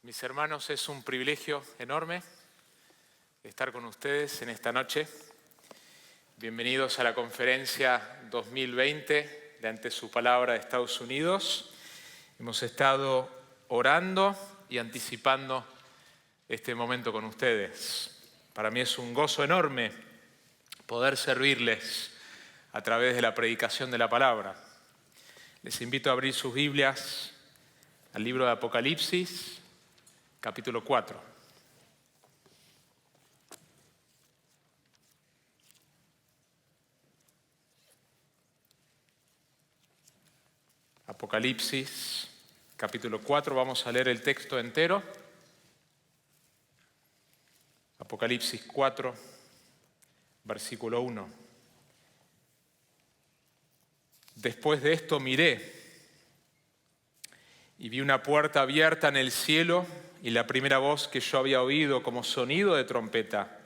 Mis hermanos, es un privilegio enorme estar con ustedes en esta noche. Bienvenidos a la conferencia 2020 de Ante su Palabra de Estados Unidos. Hemos estado orando y anticipando este momento con ustedes. Para mí es un gozo enorme poder servirles a través de la predicación de la palabra. Les invito a abrir sus Biblias al libro de Apocalipsis, capítulo 4. Apocalipsis, capítulo 4, vamos a leer el texto entero. Apocalipsis 4, versículo 1. Después de esto miré y vi una puerta abierta en el cielo, y la primera voz que yo había oído como sonido de trompeta,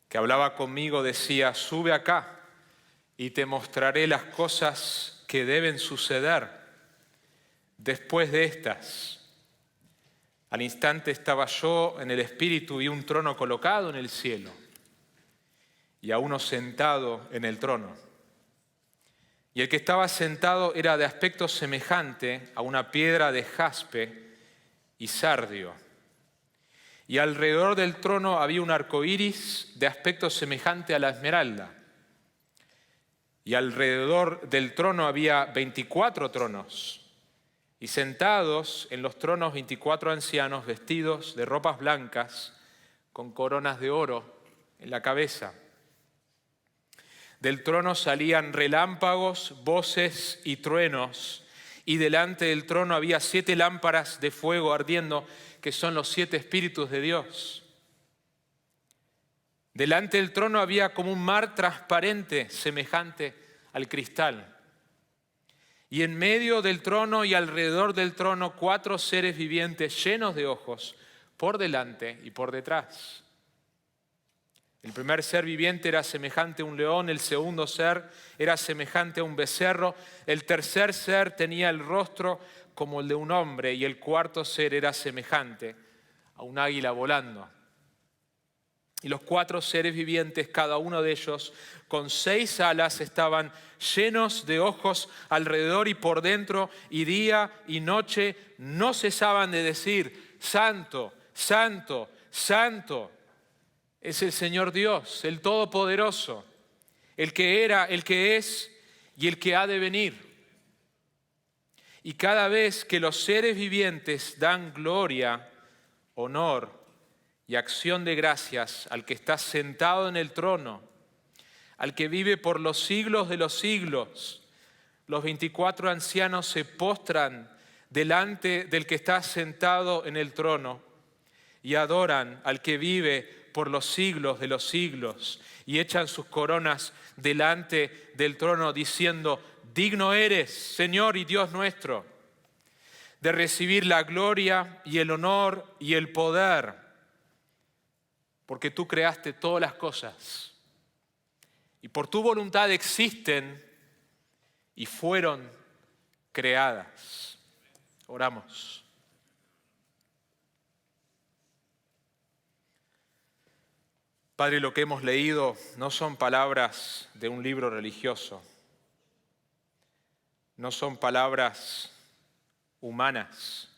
que hablaba conmigo, decía: sube acá y te mostraré las cosas que deben suceder después de estas. Al instante estaba yo en el Espíritu y un trono colocado en el cielo, y a uno sentado en el trono. Y el que estaba sentado era de aspecto semejante a una piedra de jaspe y sardio. Y alrededor del trono había un arco iris de aspecto semejante a la esmeralda. Y alrededor del trono había 24 tronos. Y sentados en los tronos 24 ancianos vestidos de ropas blancas, con coronas de oro en la cabeza. Del trono salían relámpagos, voces y truenos. Y delante del trono había 7 lámparas de fuego ardiendo, que son los 7 espíritus de Dios. Delante del trono había como un mar transparente, semejante al cristal. Y en medio del trono y alrededor del trono 4 seres vivientes llenos de ojos, por delante y por detrás. El primer ser viviente era semejante a un león, el segundo ser era semejante a un becerro, el tercer ser tenía el rostro como el de un hombre y el cuarto ser era semejante a un águila volando. Y los 4 seres vivientes, cada uno de ellos con 6 alas, estaban llenos de ojos alrededor y por dentro, y día y noche no cesaban de decir: Santo, Santo, Santo es el Señor Dios, el Todopoderoso, el que era, el que es y el que ha de venir. Y cada vez que los seres vivientes dan gloria, honor y acción de gracias al que está sentado en el trono, al que vive por los siglos de los siglos, los 24 ancianos se postran delante del que está sentado en el trono y adoran al que vive por los siglos de los siglos, y echan sus coronas delante del trono diciendo: digno eres, Señor y Dios nuestro, de recibir la gloria y el honor y el poder, porque tú creaste todas las cosas y por tu voluntad existen y fueron creadas. Oramos. Padre, lo que hemos leído no son palabras de un libro religioso, no son palabras humanas.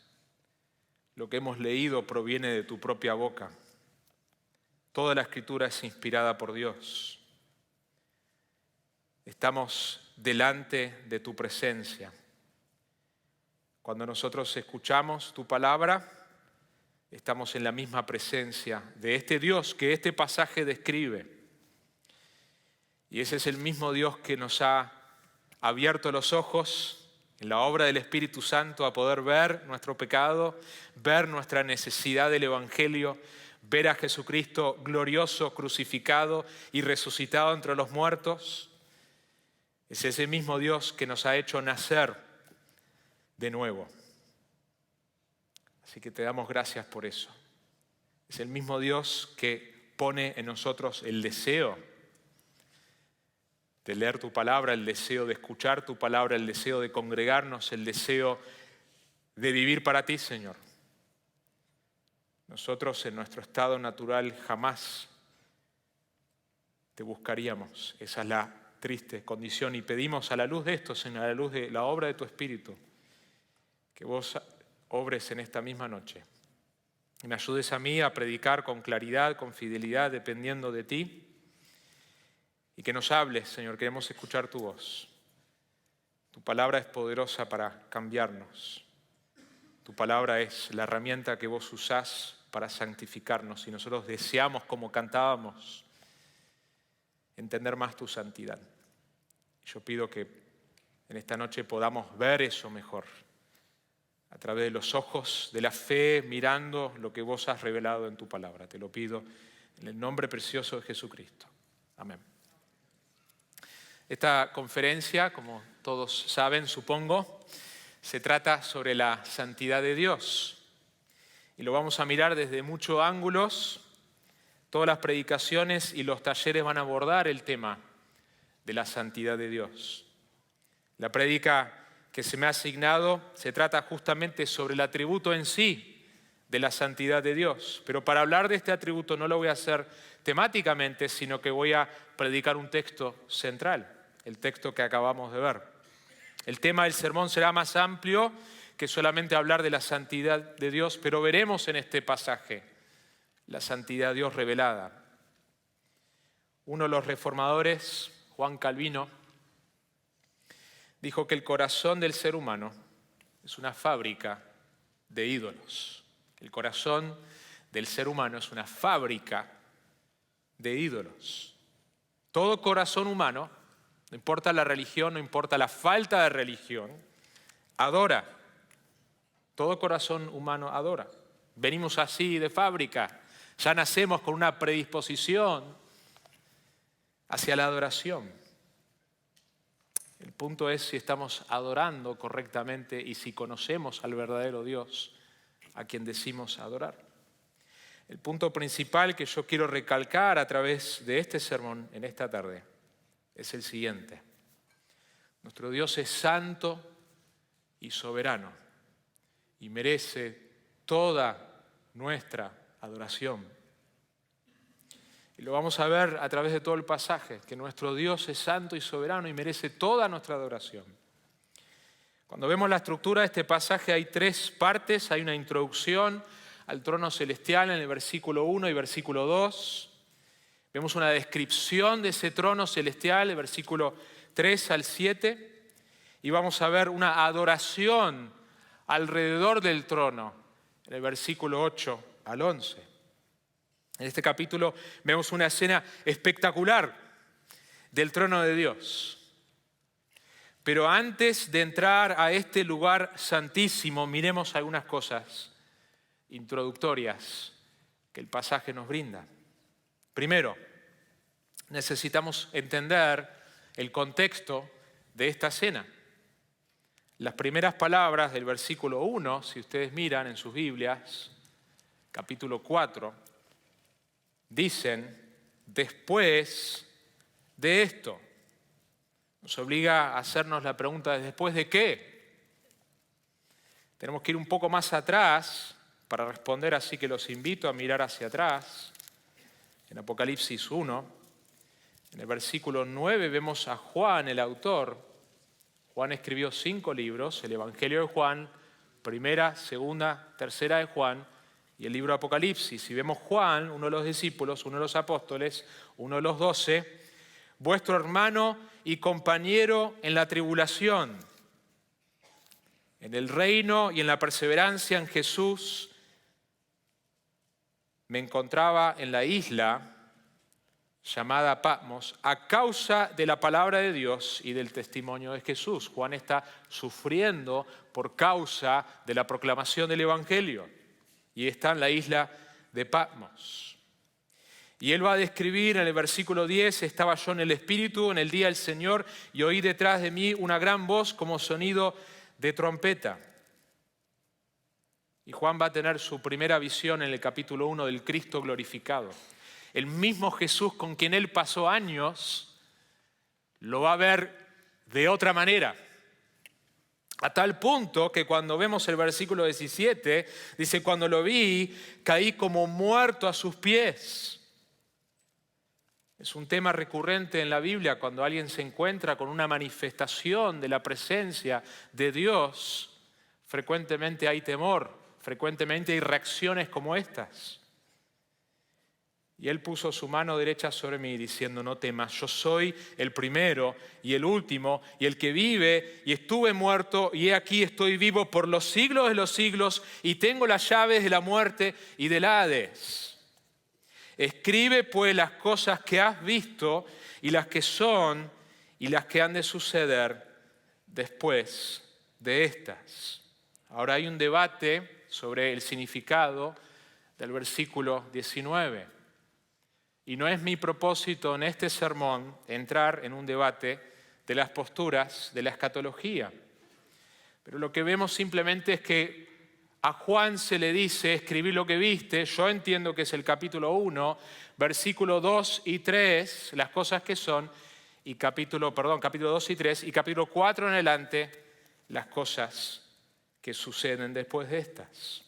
Lo que hemos leído proviene de tu propia boca. Toda la Escritura es inspirada por Dios. Estamos delante de tu presencia. Cuando nosotros escuchamos tu palabra, estamos en la misma presencia de este Dios que este pasaje describe. Y ese es el mismo Dios que nos ha abierto los ojos en la obra del Espíritu Santo a poder ver nuestro pecado, ver nuestra necesidad del Evangelio, ver a Jesucristo glorioso, crucificado y resucitado entre los muertos. Es ese mismo Dios que nos ha hecho nacer de nuevo. Así que te damos gracias por eso. Es el mismo Dios que pone en nosotros el deseo de leer tu palabra, el deseo de escuchar tu palabra, el deseo de congregarnos, el deseo de vivir para ti, Señor. Nosotros en nuestro estado natural jamás te buscaríamos. Esa es la triste condición y pedimos a la luz de esto, Señor, a la luz de la obra de tu Espíritu, que vos obres en esta misma noche y me ayudes a mí a predicar con claridad, con fidelidad, dependiendo de ti, y que nos hables, Señor, queremos escuchar tu voz. Tu palabra es poderosa para cambiarnos. Tu palabra es la herramienta que vos usás para santificarnos y nosotros deseamos, como cantábamos, entender más tu santidad. Yo pido que en esta noche podamos ver eso mejor, a través de los ojos de la fe, mirando lo que vos has revelado en tu palabra. Te lo pido en el nombre precioso de Jesucristo. Amén. Esta conferencia, como todos saben, supongo, se trata sobre la santidad de Dios. Y lo vamos a mirar desde muchos ángulos. Todas las predicaciones y los talleres van a abordar el tema de la santidad de Dios. La prédica que se me ha asignado se trata justamente sobre el atributo en sí de la santidad de Dios. Pero para hablar de este atributo no lo voy a hacer temáticamente, sino que voy a predicar un texto central, el texto que acabamos de ver. El tema del sermón será más amplio que solamente hablar de la santidad de Dios, pero veremos en este pasaje la santidad de Dios revelada. Uno de los reformadores, Juan Calvino, dijo que el corazón del ser humano es una fábrica de ídolos. El corazón del ser humano es una fábrica de ídolos. Todo corazón humano, no importa la religión, no importa la falta de religión, adora. Todo corazón humano adora. Venimos así de fábrica. Ya nacemos con una predisposición hacia la adoración. El punto es si estamos adorando correctamente y si conocemos al verdadero Dios a quien decimos adorar. El punto principal que yo quiero recalcar a través de este sermón en esta tarde es el siguiente. Nuestro Dios es santo y soberano y merece toda nuestra adoración. Y lo vamos a ver a través de todo el pasaje, que nuestro Dios es santo y soberano y merece toda nuestra adoración. Cuando vemos la estructura de este pasaje hay tres partes. Hay una introducción al trono celestial en el versículo 1 y versículo 2. Vemos una descripción de ese trono celestial, el versículo 3 al 7. Y vamos a ver una adoración alrededor del trono, en el versículo 8 al 11. En este capítulo vemos una escena espectacular del trono de Dios. Pero antes de entrar a este lugar santísimo, miremos algunas cosas introductorias que el pasaje nos brinda. Primero, necesitamos entender el contexto de esta escena. Las primeras palabras del versículo 1, si ustedes miran en sus Biblias, capítulo 4, dicen, después de esto. Nos obliga a hacernos la pregunta, ¿después de qué? Tenemos que ir un poco más atrás para responder, así que los invito a mirar hacia atrás. En Apocalipsis 1, en el versículo 9 vemos a Juan, el autor. Juan escribió 5 libros, el Evangelio de Juan, primera, segunda, tercera de Juan, y el libro de Apocalipsis. Y vemos Juan, uno de los discípulos, uno de los apóstoles, uno de los 12, vuestro hermano y compañero en la tribulación, en el reino y en la perseverancia en Jesús. Me encontraba en la isla llamada Patmos a causa de la palabra de Dios y del testimonio de Jesús. Juan está sufriendo por causa de la proclamación del Evangelio. Y está en la isla de Patmos. Y él va a describir en el versículo 10, estaba yo en el Espíritu en el día del Señor y oí detrás de mí una gran voz como sonido de trompeta. Y Juan va a tener su primera visión en el capítulo 1 del Cristo glorificado. El mismo Jesús con quien él pasó años, lo va a ver de otra manera. A tal punto que cuando vemos el versículo 17, dice, cuando lo vi, caí como muerto a sus pies. Es un tema recurrente en la Biblia cuando alguien se encuentra con una manifestación de la presencia de Dios. Frecuentemente hay temor, frecuentemente hay reacciones como estas. Y él puso su mano derecha sobre mí diciendo, no temas, yo soy el primero y el último y el que vive y estuve muerto y he aquí estoy vivo por los siglos de los siglos y tengo las llaves de la muerte y del Hades. Escribe pues las cosas que has visto y las que son y las que han de suceder después de estas. Ahora hay un debate sobre el significado del versículo 19. Y no es mi propósito en este sermón entrar en un debate de las posturas de la escatología. Pero lo que vemos simplemente es que a Juan se le dice, escribí lo que viste, yo entiendo que es el capítulo 1, versículo 2 y 3, las cosas que son, y capítulo 2 y 3, y capítulo 4 en adelante, las cosas que suceden después de estas.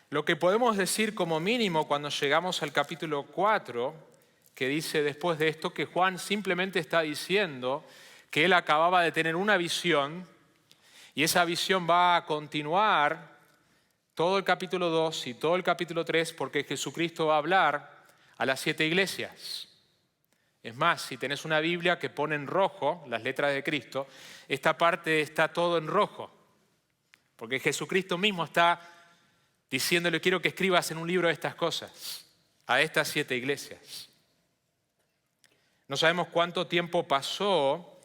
Lo que podemos decir como mínimo cuando llegamos al capítulo 4, que dice después de esto que Juan simplemente está diciendo que él acababa de tener una visión y esa visión va a continuar todo el capítulo 2 y todo el capítulo 3 porque Jesucristo va a hablar a las 7 iglesias. Es más, si tenés una Biblia que pone en rojo las letras de Cristo, esta parte está todo en rojo, porque Jesucristo mismo está diciéndole, quiero que escribas en un libro estas cosas, a estas 7 iglesias. No sabemos cuánto tiempo pasó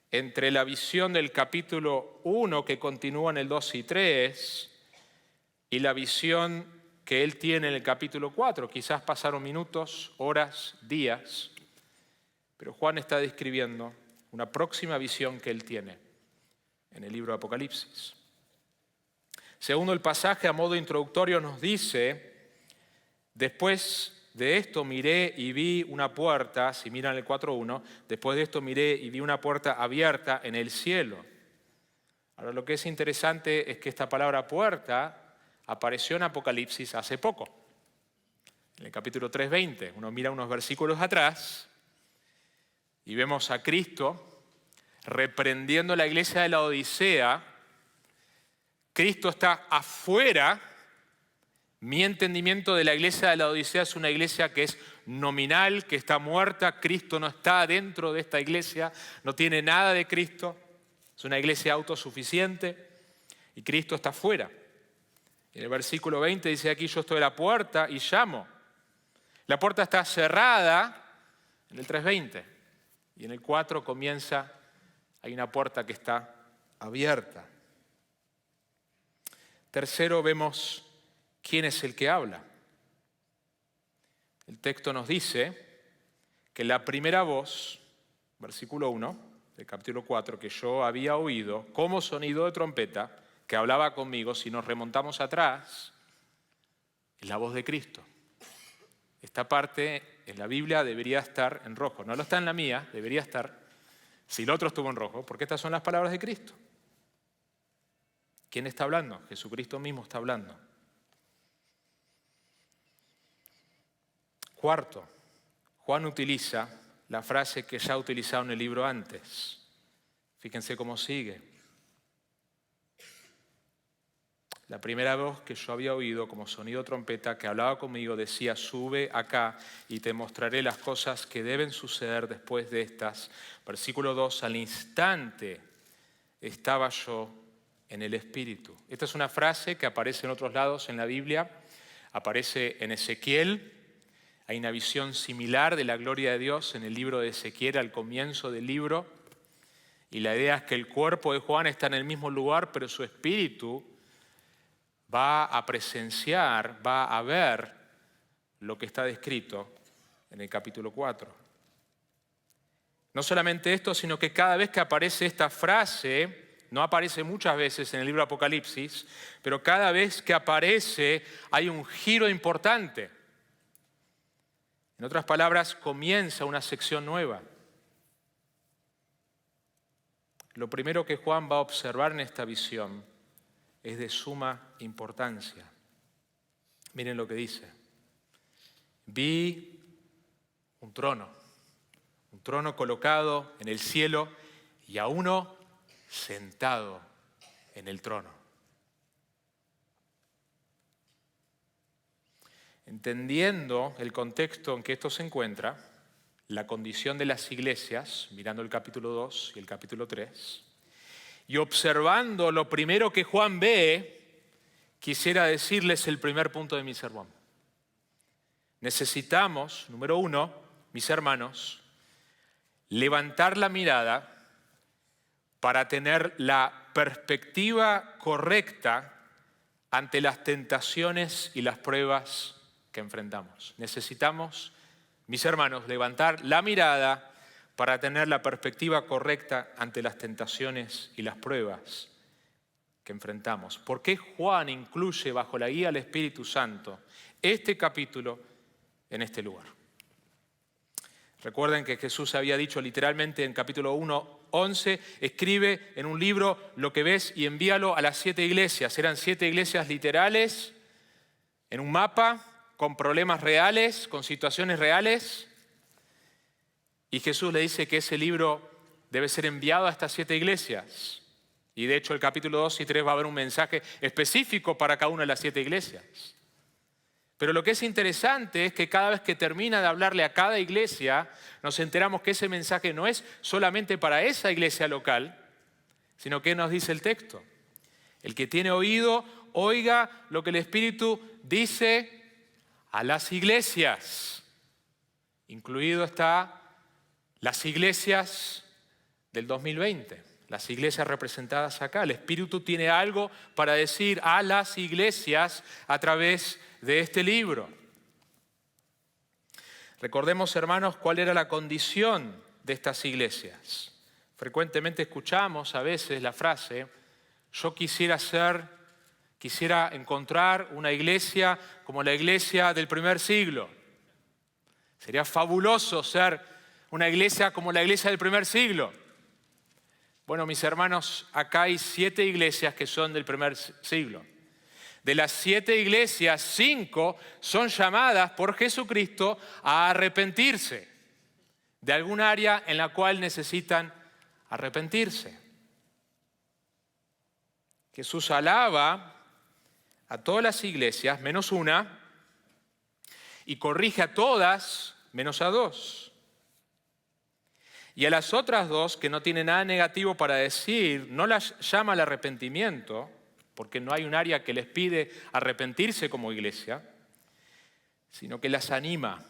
entre la visión del capítulo 1, que continúa en el 2 y 3, y la visión que él tiene en el capítulo 4. Quizás pasaron minutos, horas, días, pero Juan está describiendo una próxima visión que él tiene en el libro de Apocalipsis. Segundo el pasaje, a modo introductorio, nos dice, después de esto miré y vi una puerta, si miran el 4.1, después de esto miré y vi una puerta abierta en el cielo. Ahora lo que es interesante es que esta palabra puerta apareció en Apocalipsis hace poco, en el capítulo 3:20. Uno mira unos versículos atrás y vemos a Cristo reprendiendo la iglesia de la Odisea. Cristo está afuera. Mi entendimiento de la iglesia de la Odisea es una iglesia que es nominal, que está muerta. Cristo no está dentro de esta iglesia, no tiene nada de Cristo. Es una iglesia autosuficiente y Cristo está afuera. En el versículo 20 dice aquí, yo estoy a la puerta y llamo. La puerta está cerrada en el 3:20 y en el 4 comienza, hay una puerta que está abierta. Tercero, vemos quién es el que habla. El texto nos dice que la primera voz, versículo 1 del capítulo 4, que yo había oído como sonido de trompeta, que hablaba conmigo, si nos remontamos atrás, es la voz de Cristo. Esta parte en la Biblia debería estar en rojo. No lo está en la mía, debería estar. Si el otro estuvo en rojo, porque estas son las palabras de Cristo. ¿Quién está hablando? Jesucristo mismo está hablando. Cuarto, Juan utiliza la frase que ya ha utilizado en el libro antes. Fíjense cómo sigue. La primera voz que yo había oído como sonido de trompeta que hablaba conmigo decía, sube acá y te mostraré las cosas que deben suceder después de estas. Versículo 2, al instante estaba yo en el Espíritu. Esta es una frase que aparece en otros lados en la Biblia, aparece en Ezequiel. Hay una visión similar de la gloria de Dios en el libro de Ezequiel al comienzo del libro. Y la idea es que el cuerpo de Juan está en el mismo lugar, pero su espíritu va a presenciar, va a ver lo que está descrito en el capítulo 4. No solamente esto, sino que cada vez que aparece esta frase, no aparece muchas veces en el libro de Apocalipsis, pero cada vez que aparece hay un giro importante. En otras palabras, comienza una sección nueva. lo primero que Juan va a observar en esta visión es de suma importancia. Miren lo que dice. Vi un trono colocado en el cielo y a uno sentado en el trono. Entendiendo el contexto en que esto se encuentra, la condición de las iglesias, mirando el capítulo 2 y el capítulo 3, y observando lo primero que Juan ve, quisiera decirles el primer punto de mi sermón. Necesitamos, número 1, mis hermanos, levantar la mirada para tener la perspectiva correcta ante las tentaciones y las pruebas que enfrentamos. Necesitamos, mis hermanos, levantar la mirada para tener la perspectiva correcta ante las tentaciones y las pruebas que enfrentamos. ¿Por qué Juan incluye bajo la guía del Espíritu Santo este capítulo en este lugar? Recuerden que Jesús había dicho literalmente en capítulo 1:11, escribe en un libro lo que ves y envíalo a las 7 iglesias. Eran 7 iglesias literales, en un mapa, con problemas reales, con situaciones reales. Y Jesús le dice que ese libro debe ser enviado a estas 7 iglesias. Y de hecho el capítulo 2 y 3 va a haber un mensaje específico para cada una de las 7 iglesias. Pero lo que es interesante es que cada vez que termina de hablarle a cada iglesia, nos enteramos que ese mensaje no es solamente para esa iglesia local, sino que nos dice el texto. El que tiene oído, oiga lo que el Espíritu dice a las iglesias. Incluido está las iglesias del 2020, las iglesias representadas acá. El Espíritu tiene algo para decir a las iglesias a través de este libro. Recordemos, hermanos, cuál era la condición de estas iglesias. Frecuentemente escuchamos a veces la frase, yo quisiera encontrar una iglesia como la iglesia del primer siglo. Sería fabuloso ser una iglesia como la iglesia del primer siglo. Bueno, mis hermanos, acá hay 7 iglesias que son del primer siglo. De las 7 iglesias, 5 son llamadas por Jesucristo a arrepentirse de algún área en la cual necesitan arrepentirse. Jesús alaba a todas las iglesias, menos una, y corrige a todas, menos a 2. Y a las otras 2, que no tienen nada negativo para decir, no las llama al arrepentimiento, porque no hay un área que les pide arrepentirse como iglesia, sino que las anima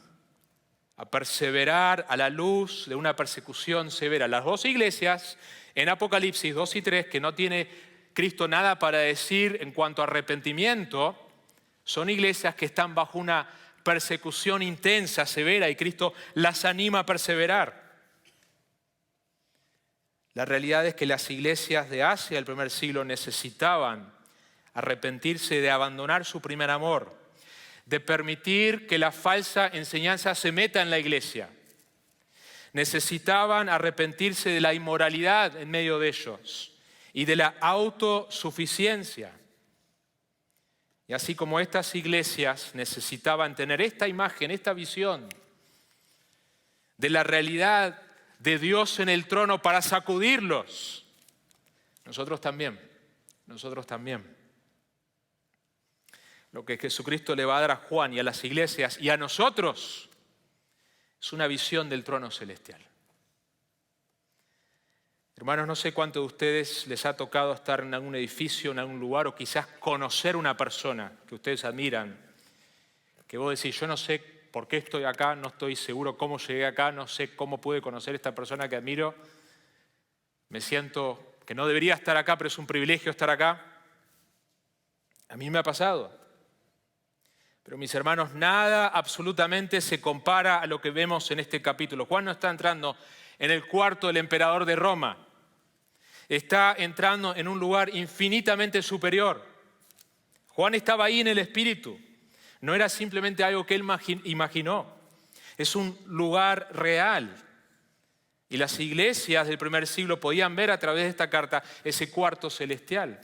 a perseverar a la luz de una persecución severa. Las 2 iglesias, en Apocalipsis 2 y 3, que no tiene Cristo nada para decir en cuanto a arrepentimiento, son iglesias que están bajo una persecución intensa, severa, y Cristo las anima a perseverar. La realidad es que las iglesias de Asia del primer siglo necesitaban arrepentirse de abandonar su primer amor, de permitir que la falsa enseñanza se meta en la iglesia. Necesitaban arrepentirse de la inmoralidad en medio de ellos y de la autosuficiencia. Y así como estas iglesias necesitaban tener esta imagen, esta visión de la realidad de Dios en el trono para sacudirlos, nosotros también. Lo que Jesucristo le va a dar a Juan y a las iglesias y a nosotros es una visión del trono celestial. Hermanos, no sé cuántos de ustedes les ha tocado estar en algún edificio, en algún lugar, o quizás conocer una persona que ustedes admiran, que vos decís, yo no sé por qué estoy acá, no estoy seguro cómo llegué acá, no sé cómo pude conocer a esta persona que admiro, me siento que no debería estar acá, pero es un privilegio estar acá. A mí me ha pasado. Pero mis hermanos, nada absolutamente se compara a lo que vemos en este capítulo. Juan no está entrando en el cuarto del emperador de Roma. Está entrando en un lugar infinitamente superior. Juan estaba ahí en el Espíritu. No era simplemente algo que él imaginó. Es un lugar real. Y las iglesias del primer siglo podían ver a través de esta carta ese cuarto celestial.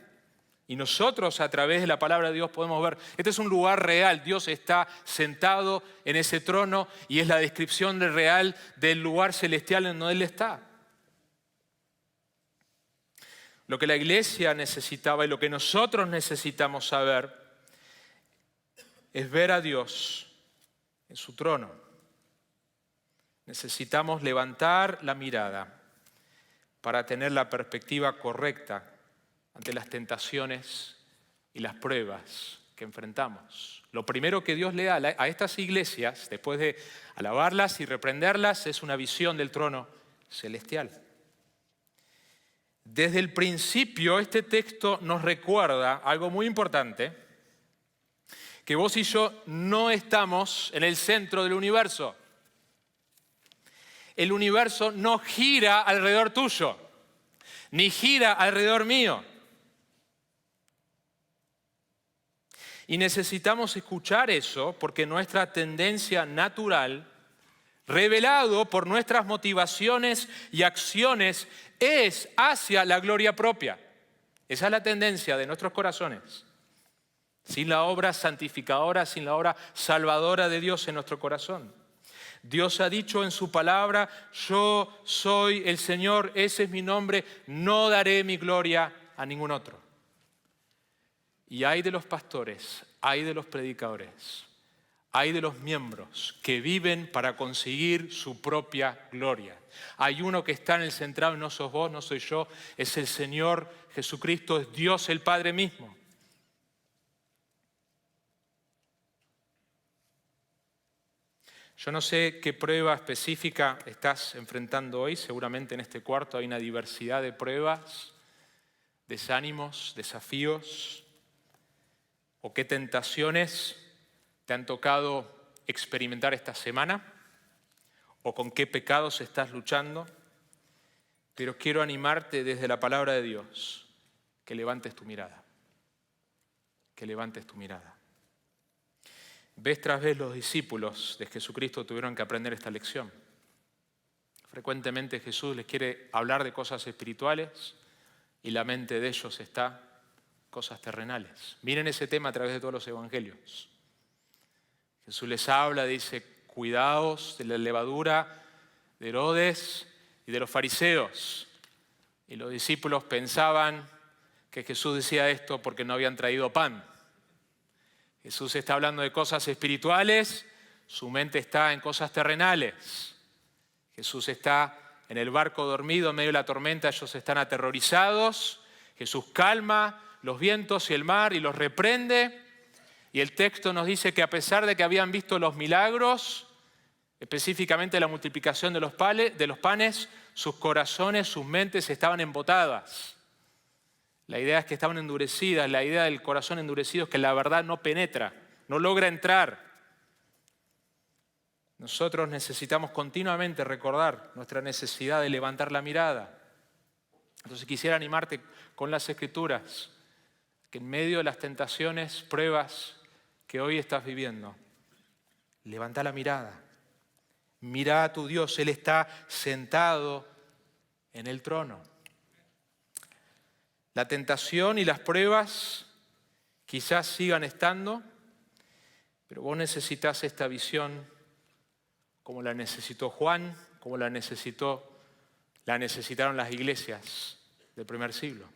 Y nosotros a través de la palabra de Dios podemos ver, este es un lugar real, Dios está sentado en ese trono y es la descripción real del lugar celestial en donde Él está. Lo que la iglesia necesitaba y lo que nosotros necesitamos saber es ver a Dios en su trono. Necesitamos levantar la mirada para tener la perspectiva correcta ante las tentaciones y las pruebas que enfrentamos. Lo primero que Dios le da a estas iglesias, después de alabarlas y reprenderlas, es una visión del trono celestial. Desde el principio, este texto nos recuerda algo muy importante, que vos y yo no estamos en el centro del universo. El universo no gira alrededor tuyo, ni gira alrededor mío. Y necesitamos escuchar eso porque nuestra tendencia natural, revelado por nuestras motivaciones y acciones, es hacia la gloria propia. Esa es la tendencia de nuestros corazones. Sin la obra santificadora, sin la obra salvadora de Dios en nuestro corazón. Dios ha dicho en su palabra, yo soy el Señor, ese es mi nombre, no daré mi gloria a ningún otro. Y hay de los pastores, hay de los predicadores, hay de los miembros que viven para conseguir su propia gloria. Hay uno que está en el central, no sos vos, no soy yo, es el Señor Jesucristo, es Dios el Padre mismo. Yo no sé qué prueba específica estás enfrentando hoy, seguramente en este cuarto hay una diversidad de pruebas, desánimos, desafíos, o qué tentaciones te han tocado experimentar esta semana, o con qué pecados estás luchando, pero quiero animarte desde la palabra de Dios, que levantes tu mirada, que levantes tu mirada. Vez tras vez los discípulos de Jesucristo tuvieron que aprender esta lección. Frecuentemente Jesús les quiere hablar de cosas espirituales y la mente de ellos está cosas terrenales. Miren ese tema a través de todos los evangelios. Jesús les habla, dice, cuidaos de la levadura de Herodes y de los fariseos. Y los discípulos pensaban que Jesús decía esto porque no habían traído pan. Jesús está hablando de cosas espirituales, su mente está en cosas terrenales. Jesús está en el barco dormido en medio de la tormenta, ellos están aterrorizados. Jesús calma los vientos y el mar y los reprende. Y el texto nos dice que a pesar de que habían visto los milagros, específicamente la multiplicación de los panes, sus corazones, sus mentes estaban embotadas. La idea es que estaban endurecidas, la idea del corazón endurecido es que la verdad no penetra, no logra entrar. Nosotros necesitamos continuamente recordar nuestra necesidad de levantar la mirada. Entonces quisiera animarte con las Escrituras, que en medio de las tentaciones, pruebas que hoy estás viviendo, levanta la mirada. Mira a tu Dios, Él está sentado en el trono. La tentación y las pruebas quizás sigan estando, pero vos necesitas esta visión como la necesitó Juan, como la necesitaron las iglesias del primer siglo.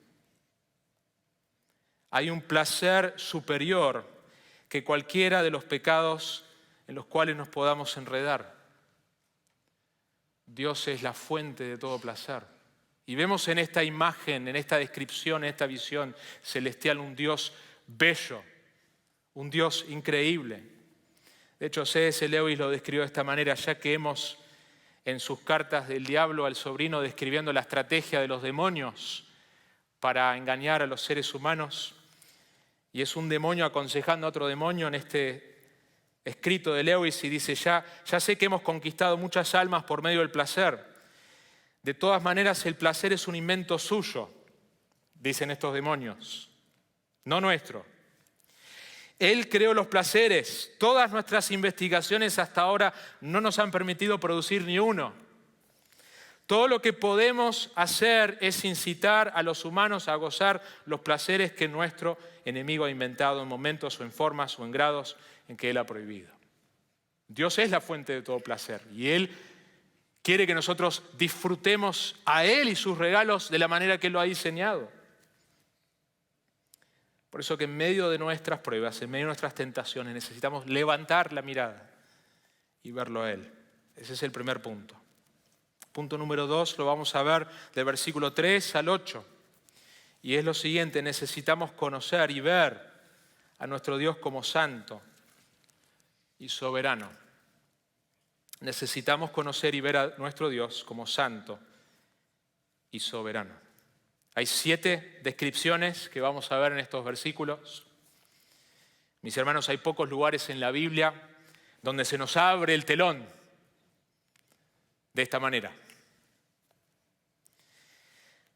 Hay un placer superior que cualquiera de los pecados en los cuales nos podamos enredar. Dios es la fuente de todo placer. Y vemos en esta imagen, en esta descripción, en esta visión celestial, un Dios bello, un Dios increíble. De hecho, C.S. Lewis lo describió de esta manera, ya que hemos en sus cartas del diablo al sobrino describiendo la estrategia de los demonios para engañar a los seres humanos. Y es un demonio aconsejando a otro demonio en este escrito de Lewis y dice, ya sé que hemos conquistado muchas almas por medio del placer. De todas maneras, el placer es un invento suyo, dicen estos demonios, no nuestro. Él creó los placeres. Todas nuestras investigaciones hasta ahora no nos han permitido producir ni uno. Todo lo que podemos hacer es incitar a los humanos a gozar los placeres que nuestro enemigo ha inventado en momentos o en formas o en grados en que Él ha prohibido. Dios es la fuente de todo placer y Él quiere que nosotros disfrutemos a Él y sus regalos de la manera que Él lo ha diseñado. Por eso que en medio de nuestras pruebas, en medio de nuestras tentaciones, necesitamos levantar la mirada y verlo a Él. Ese es el primer punto. Punto número 2 lo vamos a ver del versículo 3 al 8. Y es lo siguiente: necesitamos conocer y ver a nuestro Dios como santo y soberano. Necesitamos conocer y ver a nuestro Dios como santo y soberano. Hay 7 descripciones que vamos a ver en estos versículos. Mis hermanos, hay pocos lugares en la Biblia donde se nos abre el telón de esta manera.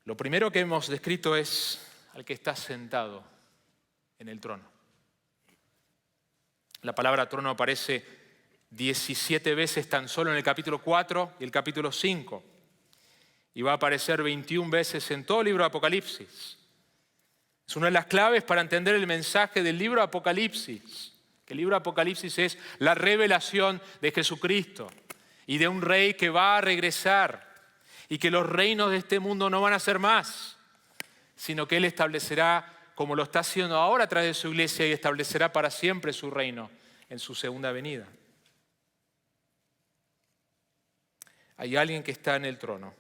Lo primero que hemos descrito es al que está sentado en el trono. La palabra trono aparece 17 veces tan solo en el capítulo 4 y el capítulo 5. Y va a aparecer 21 veces en todo el libro de Apocalipsis. Es una de las claves para entender el mensaje del libro de Apocalipsis. Que el libro de Apocalipsis es la revelación de Jesucristo y de un rey que va a regresar y que los reinos de este mundo no van a ser más, sino que Él establecerá, como lo está haciendo ahora a través de su iglesia, y establecerá para siempre su reino en su segunda venida. Hay alguien que está en el trono.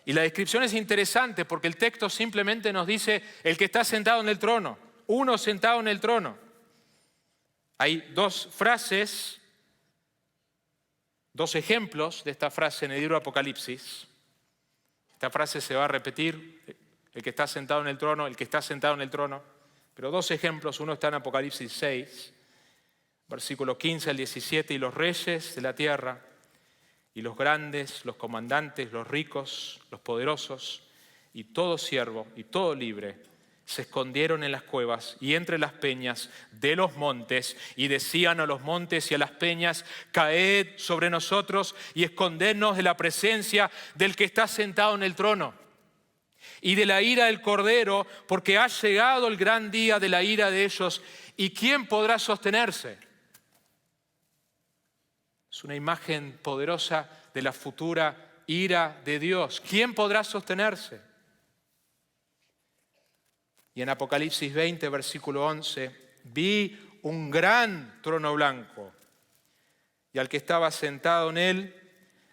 Y la descripción es interesante porque el texto simplemente nos dice el que está sentado en el trono, uno sentado en el trono. Hay 2 frases, 2 ejemplos de esta frase en el libro de Apocalipsis. Esta frase se va a repetir, el que está sentado en el trono, el que está sentado en el trono. Pero 2 ejemplos, uno está en Apocalipsis 6, versículo 15 al 17, y los reyes de la tierra, y los grandes, los comandantes, los ricos, los poderosos, y todo siervo y todo libre, se escondieron en las cuevas y entre las peñas de los montes, y decían a los montes y a las peñas: caed sobre nosotros y escondednos de la presencia del que está sentado en el trono y de la ira del Cordero, porque ha llegado el gran día de la ira de ellos, y ¿quién podrá sostenerse? Es una imagen poderosa de la futura ira de Dios. ¿Quién podrá sostenerse? Y en Apocalipsis 20, versículo 11, vi un gran trono blanco y al que estaba sentado en él,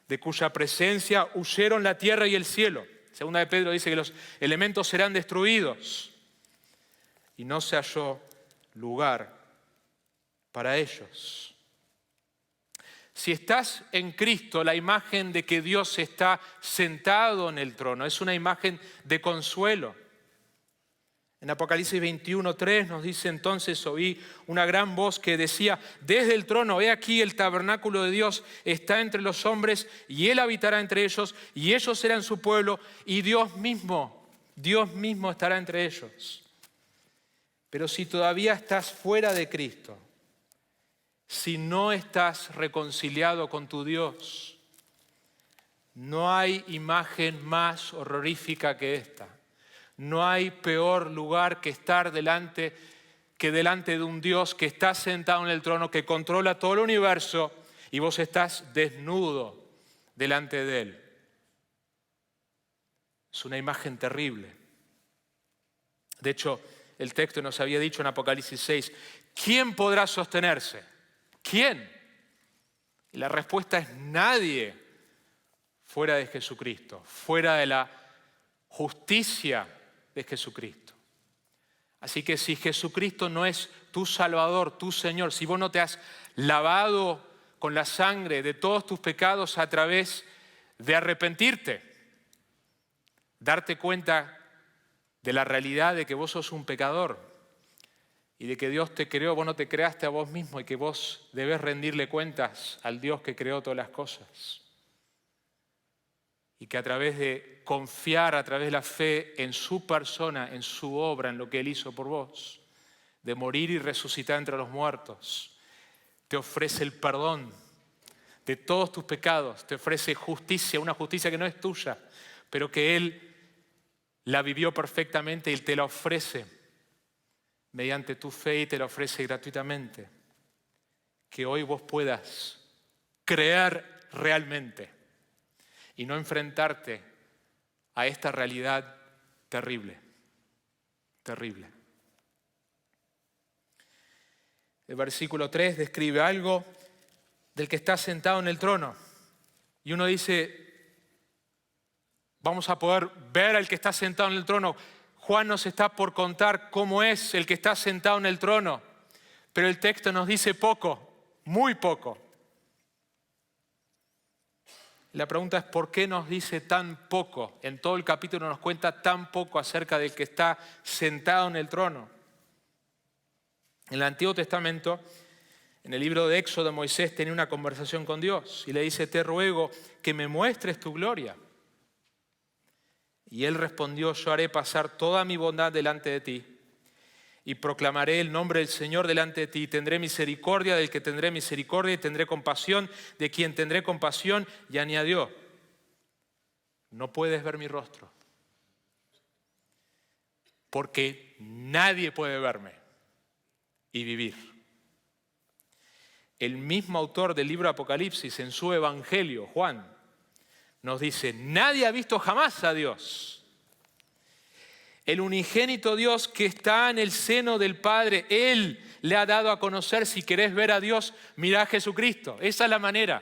de cuya presencia huyeron la tierra y el cielo. Segunda de Pedro dice que los elementos serán destruidos y no se halló lugar para ellos. Si estás en Cristo, la imagen de que Dios está sentado en el trono es una imagen de consuelo. En Apocalipsis 21:3 nos dice: entonces oí una gran voz que decía desde el trono: he aquí el tabernáculo de Dios está entre los hombres, y Él habitará entre ellos, y ellos serán su pueblo, y Dios mismo estará entre ellos. Pero si todavía estás fuera de Cristo, si no estás reconciliado con tu Dios, no hay imagen más horrorífica que esta. No hay peor lugar que estar delante de un Dios que está sentado en el trono, que controla todo el universo, y vos estás desnudo delante de Él. Es una imagen terrible. De hecho, el texto nos había dicho en Apocalipsis 6, ¿quién podrá sostenerse? ¿Quién? Y la respuesta es nadie fuera de Jesucristo, fuera de la justicia de Jesucristo. Así que si Jesucristo no es tu Salvador, tu Señor, si vos no te has lavado con la sangre de todos tus pecados a través de arrepentirte, darte cuenta de la realidad de que vos sos un pecador, y de que Dios te creó, vos no te creaste a vos mismo, y que vos debes rendirle cuentas al Dios que creó todas las cosas. Y que a través de confiar, a través de la fe en su persona, en su obra, en lo que Él hizo por vos, de morir y resucitar entre los muertos, te ofrece el perdón, de todos tus pecados, te ofrece justicia, una justicia que no es tuya, pero que Él la vivió perfectamente y te la ofrece mediante tu fe y te la ofrece gratuitamente. Que hoy vos puedas creer realmente y no enfrentarte a esta realidad terrible, terrible. El versículo 3 describe algo del que está sentado en el trono. Y uno dice, vamos a poder ver al que está sentado en el trono. Juan nos está por contar cómo es el que está sentado en el trono. Pero el texto nos dice poco, muy poco. La pregunta es, ¿por qué nos dice tan poco? En todo el capítulo nos cuenta tan poco acerca del que está sentado en el trono. En el Antiguo Testamento, en el libro de Éxodo, Moisés tenía una conversación con Dios y le dice, te ruego que me muestres tu gloria. Y él respondió, yo haré pasar toda mi bondad delante de ti y proclamaré el nombre del Señor delante de ti. Tendré misericordia del que tendré misericordia y tendré compasión de quien tendré compasión. Y añadió, no puedes ver mi rostro porque nadie puede verme y vivir. El mismo autor del libro Apocalipsis en su Evangelio, Juan, nos dice, nadie ha visto jamás a Dios. El unigénito Dios que está en el seno del Padre, Él le ha dado a conocer. Si querés ver a Dios, mirá a Jesucristo. Esa es la manera.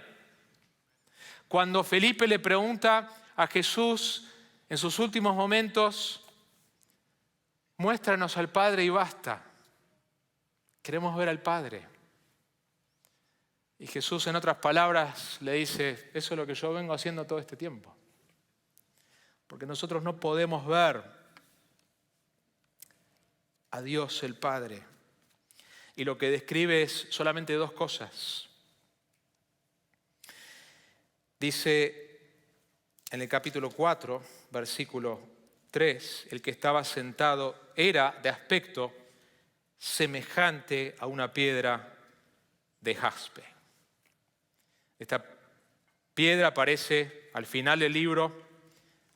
Cuando Felipe le pregunta a Jesús en sus últimos momentos, muéstranos al Padre y basta. Queremos ver al Padre. Y Jesús, en otras palabras, le dice, eso es lo que yo vengo haciendo todo este tiempo. Porque nosotros no podemos ver a Dios el Padre. Y lo que describe es solamente dos cosas. Dice en el capítulo 4, versículo 3, el que estaba sentado era de aspecto semejante a una piedra de jaspe. Esta piedra aparece al final del libro,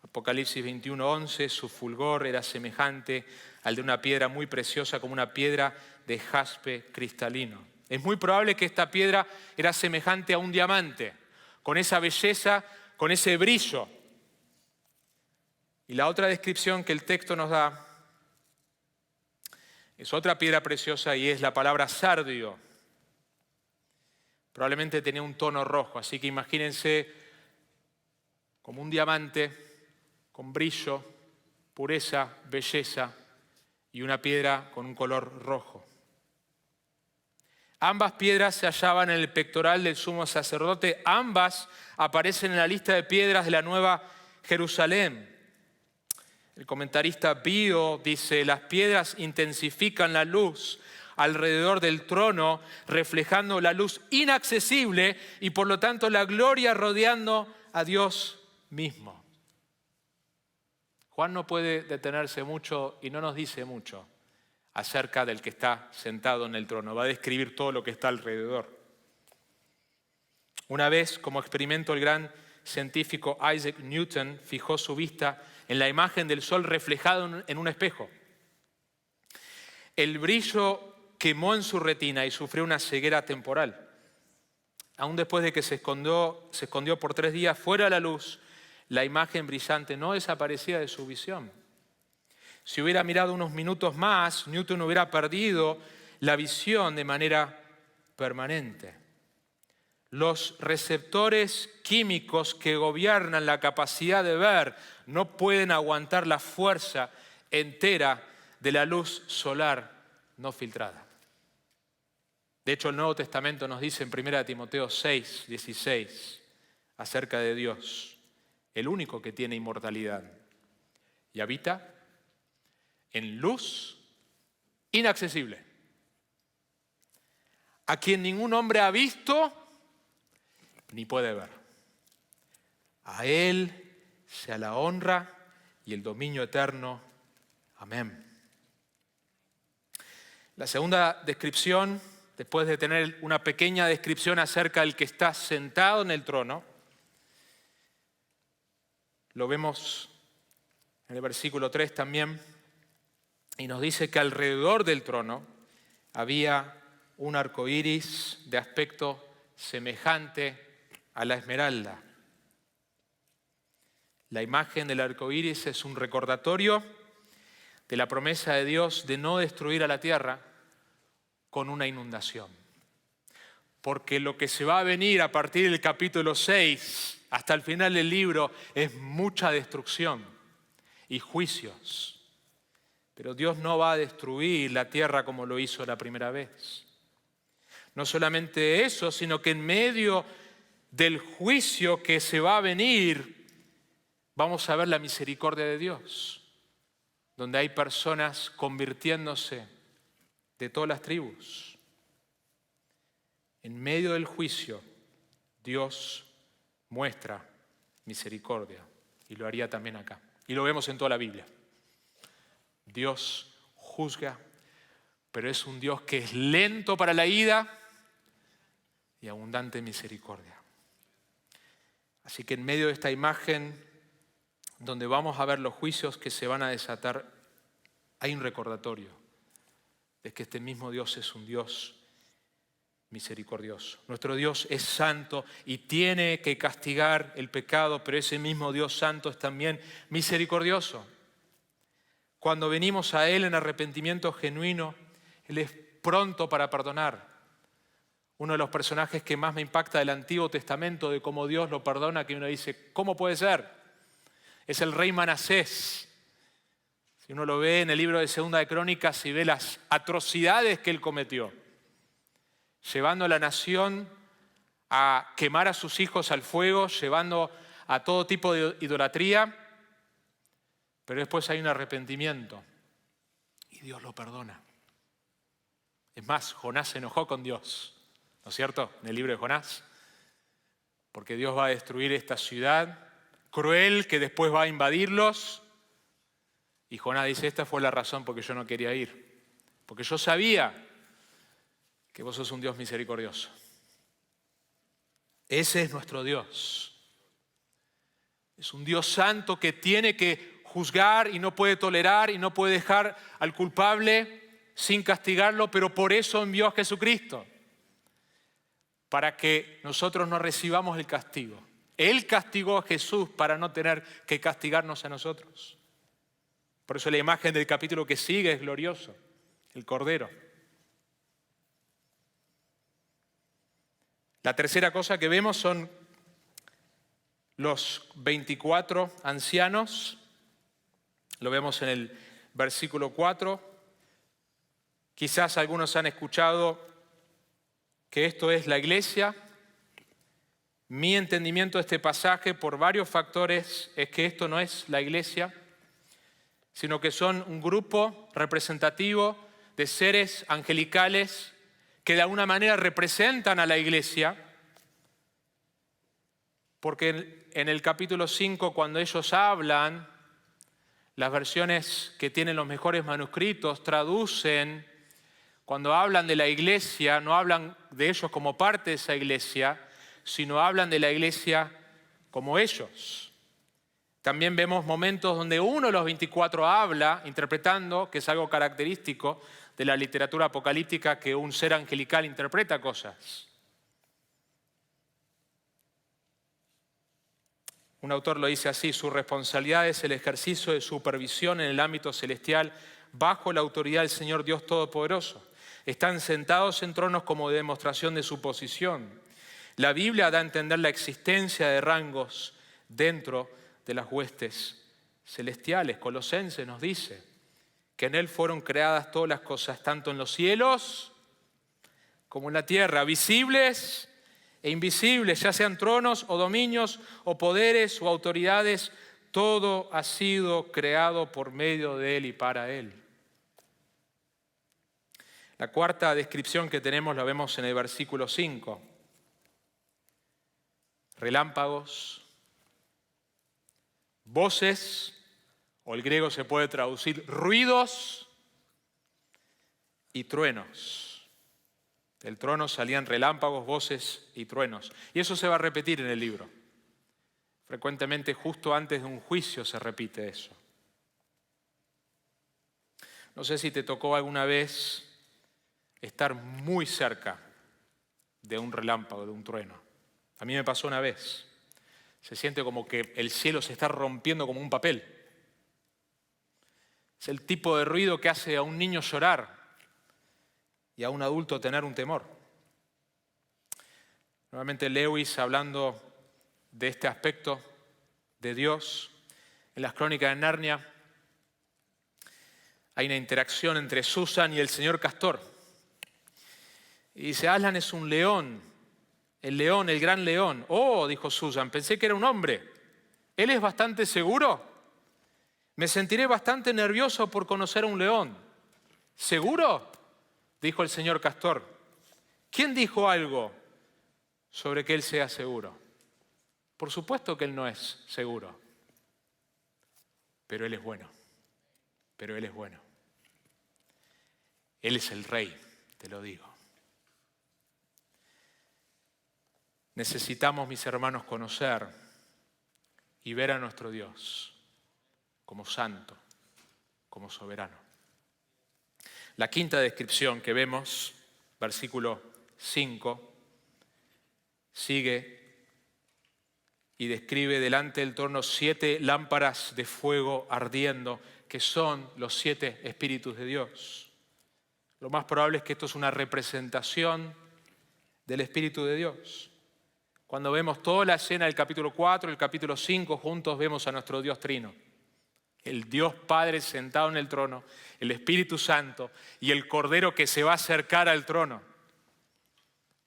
Apocalipsis 21:11, su fulgor era semejante al de una piedra muy preciosa, como una piedra de jaspe cristalino. Es muy probable que esta piedra era semejante a un diamante, con esa belleza, con ese brillo. Y la otra descripción que el texto nos da es otra piedra preciosa y es la palabra sardio. Probablemente tenía un tono rojo, así que imagínense como un diamante con brillo, pureza, belleza y una piedra con un color rojo. Ambas piedras se hallaban en el pectoral del sumo sacerdote, ambas aparecen en la lista de piedras de la Nueva Jerusalén. El comentarista Bio dice, las piedras intensifican la luz alrededor del trono, reflejando la luz inaccesible y por lo tanto la gloria rodeando a Dios mismo. Juan no puede detenerse mucho y no nos dice mucho acerca del que está sentado en el trono. Va a describir todo lo que está alrededor. Una vez, como experimento, el gran científico Isaac Newton fijó su vista en la imagen del sol reflejado en un espejo. El brillo quemó en su retina y sufrió una ceguera temporal. Aún después de que se escondió por 3 días fuera de la luz, la imagen brillante no desaparecía de su visión. Si hubiera mirado unos minutos más, Newton hubiera perdido la visión de manera permanente. Los receptores químicos que gobiernan la capacidad de ver no pueden aguantar la fuerza entera de la luz solar no filtrada. De hecho, el Nuevo Testamento nos dice en 1 Timoteo 6:16 acerca de Dios, el único que tiene inmortalidad y habita en luz inaccesible, a quien ningún hombre ha visto ni puede ver. A Él sea la honra y el dominio eterno. Amén. La segunda descripción después de tener una pequeña descripción acerca del que está sentado en el trono, lo vemos en el versículo 3 también, y nos dice que alrededor del trono había un arco iris de aspecto semejante a la esmeralda. La imagen del arco iris es un recordatorio de la promesa de Dios de no destruir a la tierra con una inundación. Porque lo que se va a venir a partir del capítulo 6 hasta el final del libro es mucha destrucción y juicios. Pero Dios no va a destruir la tierra como lo hizo la primera vez. No solamente eso, sino que en medio del juicio que se va a venir, vamos a ver la misericordia de Dios, donde hay personas convirtiéndose de todas las tribus. En medio del juicio, Dios muestra misericordia, y lo haría también acá. Y lo vemos en toda la Biblia. Dios juzga, pero es un Dios que es lento para la ira y abundante en misericordia. Así que en medio de esta imagen, donde vamos a ver los juicios que se van a desatar, hay un recordatorio de que este mismo Dios es un Dios misericordioso. Nuestro Dios es santo y tiene que castigar el pecado, pero ese mismo Dios santo es también misericordioso. Cuando venimos a Él en arrepentimiento genuino, Él es pronto para perdonar. Uno de los personajes que más me impacta del Antiguo Testamento, de cómo Dios lo perdona, que uno dice, ¿cómo puede ser? Es el rey Manasés. Si uno lo ve en el libro de Segunda de Crónicas y ve las atrocidades que él cometió, llevando a la nación a quemar a sus hijos al fuego, llevando a todo tipo de idolatría, pero después hay un arrepentimiento y Dios lo perdona. Es más, Jonás se enojó con Dios, ¿no es cierto? En el libro de Jonás, porque Dios va a destruir esta ciudad cruel que después va a invadirlos. Y Jonás dice, esta fue la razón por que yo no quería ir, porque yo sabía que vos sos un Dios misericordioso. Ese es nuestro Dios. Es un Dios santo que tiene que juzgar y no puede tolerar y no puede dejar al culpable sin castigarlo, pero por eso envió a Jesucristo, para que nosotros no recibamos el castigo. Él castigó a Jesús para no tener que castigarnos a nosotros. Por eso la imagen del capítulo que sigue es glorioso, el Cordero. La tercera cosa que vemos son los 24 ancianos. Lo vemos en el versículo 4. Quizás algunos han escuchado que esto es la iglesia. Mi entendimiento de este pasaje, por varios factores, es que esto no es la iglesia, sino que son un grupo representativo de seres angelicales que de alguna manera representan a la iglesia, porque en el capítulo 5, cuando ellos hablan, las versiones que tienen los mejores manuscritos traducen, cuando hablan de la iglesia, no hablan de ellos como parte de esa iglesia, sino hablan de la iglesia como ellos. También vemos momentos donde uno de los 24 habla, interpretando, que es algo característico de la literatura apocalíptica, que un ser angelical interpreta cosas. Un autor lo dice así: su responsabilidad es el ejercicio de supervisión en el ámbito celestial bajo la autoridad del Señor Dios Todopoderoso. Están sentados en tronos como demostración de su posición. La Biblia da a entender la existencia de rangos dentro de las huestes celestiales. Colosenses nos dice que en Él fueron creadas todas las cosas, tanto en los cielos como en la tierra, visibles e invisibles, ya sean tronos o dominios o poderes o autoridades, todo ha sido creado por medio de Él y para Él. La cuarta descripción que tenemos la vemos en el versículo 5. Relámpagos, voces, o el griego se puede traducir ruidos y truenos. Del trono salían relámpagos, voces y truenos. Y eso se va a repetir en el libro. Frecuentemente justo antes de un juicio se repite eso. No sé si te tocó alguna vez estar muy cerca de un relámpago, de un trueno. A mí me pasó una vez. Se siente como que el cielo se está rompiendo como un papel. Es el tipo de ruido que hace a un niño llorar y a un adulto tener un temor. Nuevamente Lewis, hablando de este aspecto de Dios, en las Crónicas de Narnia, hay una interacción entre Susan y el señor Castor. Y dice, Aslan es un león, el gran león. Oh, dijo Susan, pensé que era un hombre. ¿Él es bastante seguro? Me sentiré bastante nervioso por conocer a un león. ¿Seguro? Dijo el señor Castor. ¿Quién dijo algo sobre que él sea seguro? Por supuesto que él no es seguro. Pero él es bueno. Pero él es bueno. Él es el rey, te lo digo. Necesitamos, mis hermanos, conocer y ver a nuestro Dios como santo, como soberano. La quinta descripción que vemos, versículo 5, sigue y describe delante del trono 7 lámparas de fuego ardiendo, que son los 7 espíritus de Dios. Lo más probable es que esto es una representación del Espíritu de Dios. Cuando vemos toda la escena del capítulo 4 y el capítulo 5, juntos vemos a nuestro Dios trino. El Dios Padre sentado en el trono, el Espíritu Santo y el Cordero que se va a acercar al trono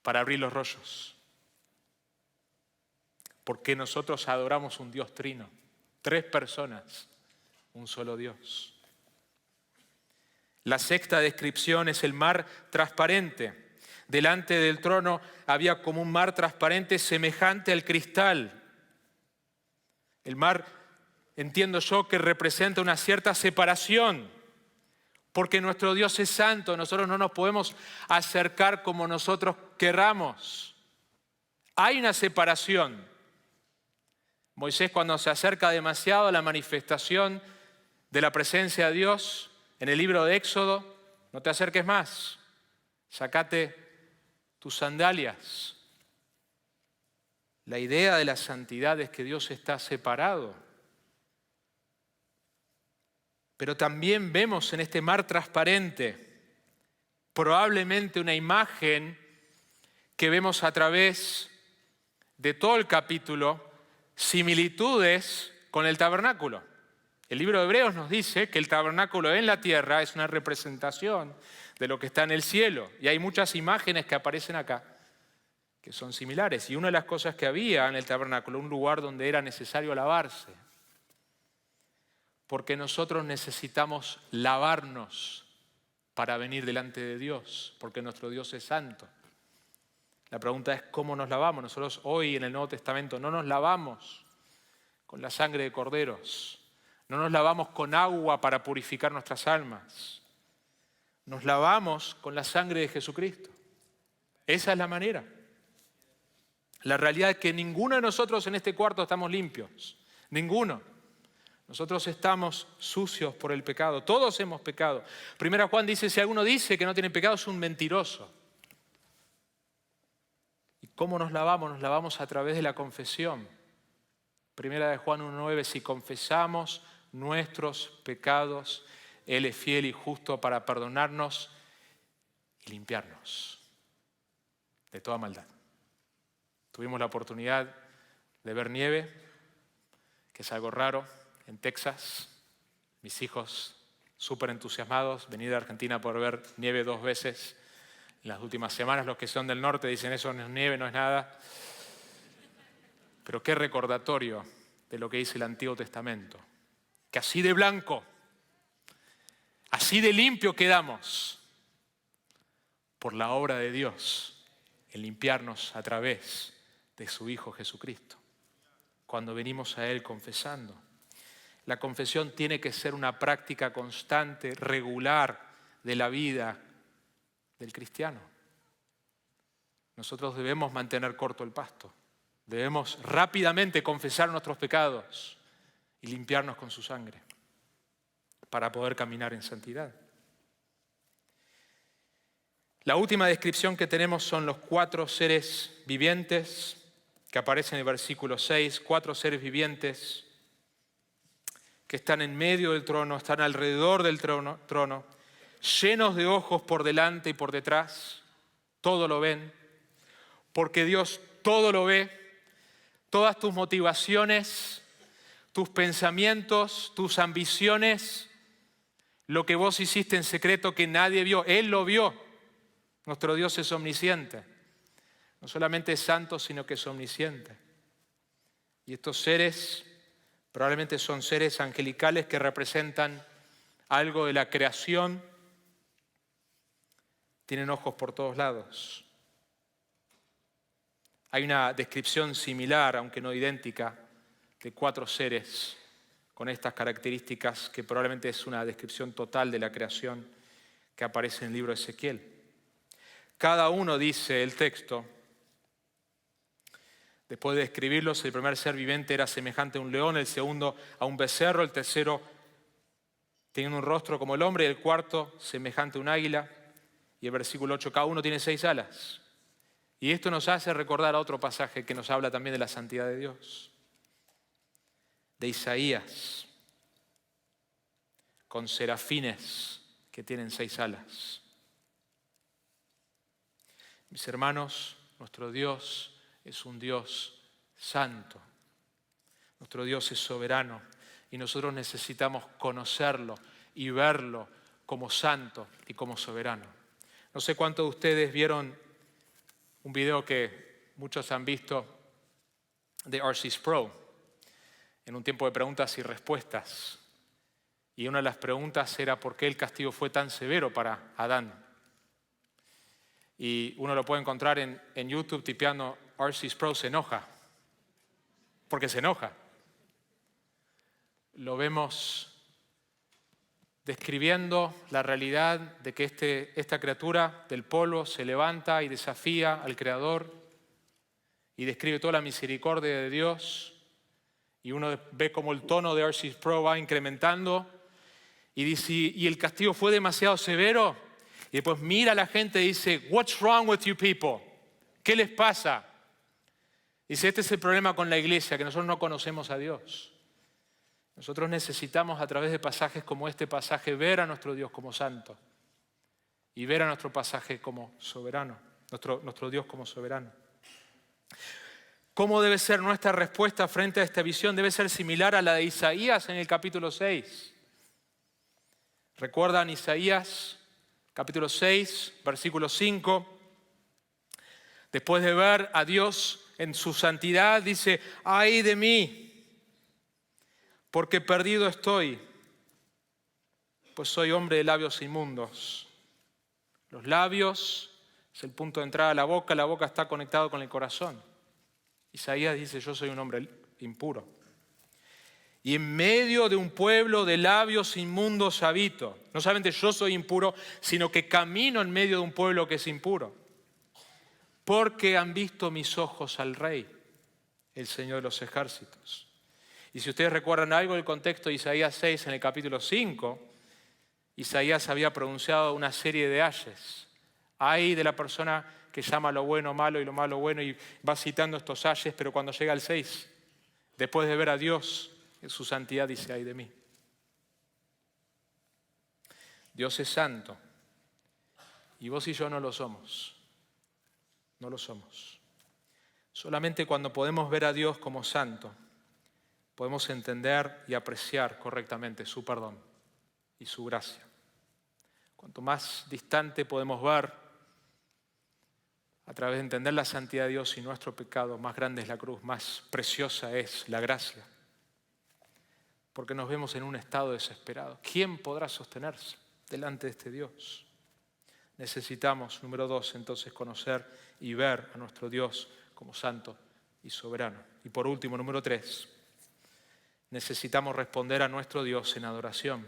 para abrir los rollos. Porque nosotros adoramos un Dios trino, 3 personas, un solo Dios. La sexta descripción es el mar transparente. Delante del trono había como un mar transparente semejante al cristal. El mar, entiendo yo, que representa una cierta separación, porque nuestro Dios es santo, nosotros no nos podemos acercar como nosotros querramos. Hay una separación. Moisés, cuando se acerca demasiado a la manifestación de la presencia de Dios, en el libro de Éxodo, no te acerques más, sácate tus sandalias. La idea de la santidad es que Dios está separado. Pero también vemos en este mar transparente probablemente una imagen que vemos a través de todo el capítulo, similitudes con el tabernáculo. El libro de Hebreos nos dice que el tabernáculo en la tierra es una representación de lo que está en el cielo. Y hay muchas imágenes que aparecen acá que son similares. Y una de las cosas que había en el tabernáculo, un lugar donde era necesario lavarse. Porque nosotros necesitamos lavarnos para venir delante de Dios, porque nuestro Dios es santo. La pregunta es ¿cómo nos lavamos? Nosotros hoy en el Nuevo Testamento no nos lavamos con la sangre de corderos. No nos lavamos con agua para purificar nuestras almas. Nos lavamos con la sangre de Jesucristo. Esa es la manera. La realidad es que ninguno de nosotros en este cuarto estamos limpios. Ninguno. Nosotros estamos sucios por el pecado. Todos hemos pecado. Primera Juan dice, si alguno dice que no tiene pecado es un mentiroso. ¿Y cómo nos lavamos? Nos lavamos a través de la confesión. Primera de Juan 1:9, si confesamos nuestros pecados, Él es fiel y justo para perdonarnos y limpiarnos de toda maldad. Tuvimos la oportunidad de ver nieve, que es algo raro, en Texas. Mis hijos súper entusiasmados, venir de Argentina por ver nieve 2 veces en las últimas semanas. Los que son del norte dicen eso no es nieve, no es nada. Pero qué recordatorio de lo que dice el Antiguo Testamento. Que así de blanco, así de limpio quedamos por la obra de Dios en limpiarnos a través de su Hijo Jesucristo. Cuando venimos a Él confesando. La confesión tiene que ser una práctica constante, regular de la vida del cristiano. nosotros debemos mantener corto el pasto. Debemos rápidamente confesar nuestros pecados y limpiarnos con su sangre para poder caminar en santidad. La última descripción que tenemos son los 4 seres vivientes que aparecen en el versículo 6, 4 seres vivientes que están en medio del trono, están alrededor del trono, llenos de ojos por delante y por detrás, todo lo ven, porque Dios todo lo ve, todas tus motivaciones, tus pensamientos, tus ambiciones, lo que vos hiciste en secreto que nadie vio, Él lo vio. Nuestro Dios es omnisciente. No solamente es santo, sino que es omnisciente. Y estos seres probablemente son seres angelicales que representan algo de la creación. Tienen ojos por todos lados. Hay una descripción similar, aunque no idéntica, de 4 seres con estas características, que probablemente es una descripción total de la creación que aparece en el libro de Ezequiel. Cada uno, dice el texto, después de describirlos, el primer ser viviente era semejante a un león, el segundo a un becerro, el tercero tenía un rostro como el hombre, y el cuarto semejante a un águila. Y el versículo 8, cada uno tiene 6 alas. Y esto nos hace recordar a otro pasaje que nos habla también de la santidad de Dios. De Isaías, con serafines que tienen 6 alas. Mis hermanos, nuestro Dios es un Dios santo. Nuestro Dios es soberano y nosotros necesitamos conocerlo y verlo como santo y como soberano. No sé cuántos de ustedes vieron un video que muchos han visto de R.C. Sproul en un tiempo de preguntas y respuestas. Y una de las preguntas era ¿por qué el castigo fue tan severo para Adán? Y uno lo puede encontrar en YouTube tipeando R.C. Sproul se enoja, porque se enoja. Lo vemos describiendo la realidad de que esta criatura del polvo se levanta y desafía al Creador y describe toda la misericordia de Dios. Y uno ve cómo el tono de R.C. Sproul va incrementando y dice, ¿y el castigo fue demasiado severo? Y después mira a la gente y dice, what's wrong with you people? ¿Qué les pasa? Dice, este es el problema con la iglesia, que nosotros no conocemos a Dios. Nosotros necesitamos a través de pasajes como este pasaje ver a nuestro Dios como santo y ver a nuestro pasaje como soberano, nuestro Dios como soberano. ¿Cómo debe ser nuestra respuesta frente a esta visión? Debe ser similar a la de Isaías en el capítulo 6. ¿Recuerdan Isaías? Capítulo 6, versículo 5. Después de ver a Dios en su santidad, dice, ¡ay de mí! Porque perdido estoy, pues soy hombre de labios inmundos. Los labios es el punto de entrada a la boca está conectada con el corazón. Isaías dice, yo soy un hombre impuro. Y en medio de un pueblo de labios inmundos habito. No solamente yo soy impuro, sino que camino en medio de un pueblo que es impuro. Porque han visto mis ojos al Rey, el Señor de los ejércitos. Y si ustedes recuerdan algo del contexto de Isaías 6 en el capítulo 5, Isaías había pronunciado una serie de ayes. Ay de la persona que llama lo bueno malo y lo malo bueno y va citando estos ayes, pero cuando llega al 6, después de ver a Dios en su santidad, dice, ay de mí. Dios es santo y vos y yo no lo somos. No lo somos. Solamente cuando podemos ver a Dios como santo, podemos entender y apreciar correctamente su perdón y su gracia. Cuanto más distante podemos ver, a través de entender la santidad de Dios y nuestro pecado, más grande es la cruz, más preciosa es la gracia. Porque nos vemos en un estado desesperado. ¿Quién podrá sostenerse delante de este Dios? Necesitamos, número 2, entonces conocer y ver a nuestro Dios como santo y soberano. Y por último, número 3, necesitamos responder a nuestro Dios en adoración.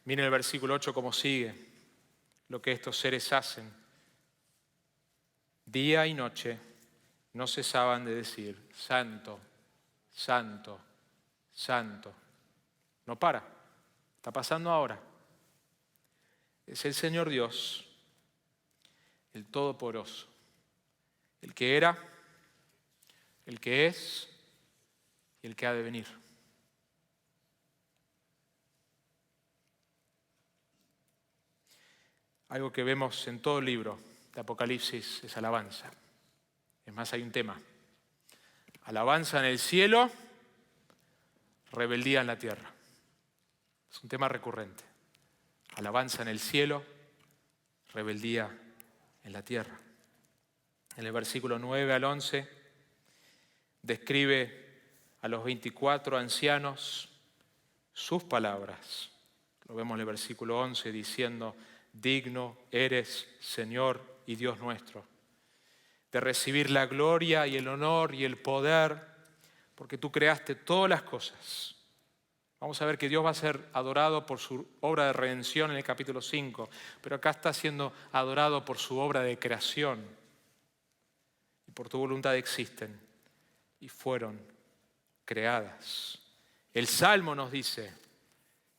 Miren el versículo 8 cómo sigue, lo que estos seres hacen. Día y noche no cesaban de decir, Santo, Santo, Santo. No para, está pasando ahora. Es el Señor Dios, el Todopoderoso, el que era, el que es y el que ha de venir. Algo que vemos en todo el libro de Apocalipsis es alabanza. Es más, hay un tema. Alabanza en el cielo, rebeldía en la tierra. Es un tema recurrente. Alabanza en el cielo, rebeldía en la tierra. En el versículo 9 al 11 describe a los 24 ancianos sus palabras. Lo vemos en el versículo 11 diciendo, digno eres, Señor y Dios nuestro, de recibir la gloria y el honor y el poder, porque tú creaste todas las cosas. Vamos a ver que Dios va a ser adorado por su obra de redención en el capítulo 5, pero acá está siendo adorado por su obra de creación. Y por tu voluntad existen y fueron creadas. El Salmo nos dice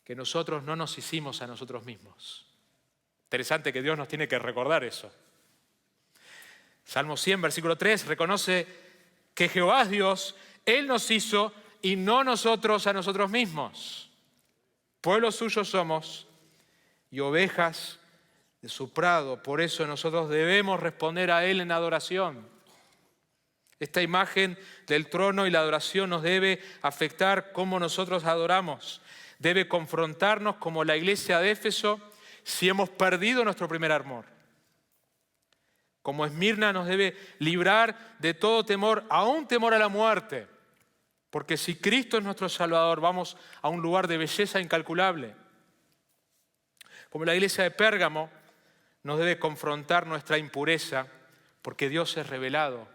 que nosotros no nos hicimos a nosotros mismos. Interesante que Dios nos tiene que recordar eso. Salmo 100, versículo 3, reconoce que Jehová es Dios, Él nos hizo y no nosotros a nosotros mismos. Pueblo suyo somos y ovejas de su prado. Por eso nosotros debemos responder a Él en adoración. Esta imagen del trono y la adoración nos debe afectar cómo nosotros adoramos. Debe confrontarnos como la iglesia de Éfeso si hemos perdido nuestro primer amor. Como Esmirna nos debe librar de todo temor, aún temor a la muerte. Porque si Cristo es nuestro Salvador, vamos a un lugar de belleza incalculable. Como la iglesia de Pérgamo nos debe confrontar nuestra impureza, porque Dios es revelado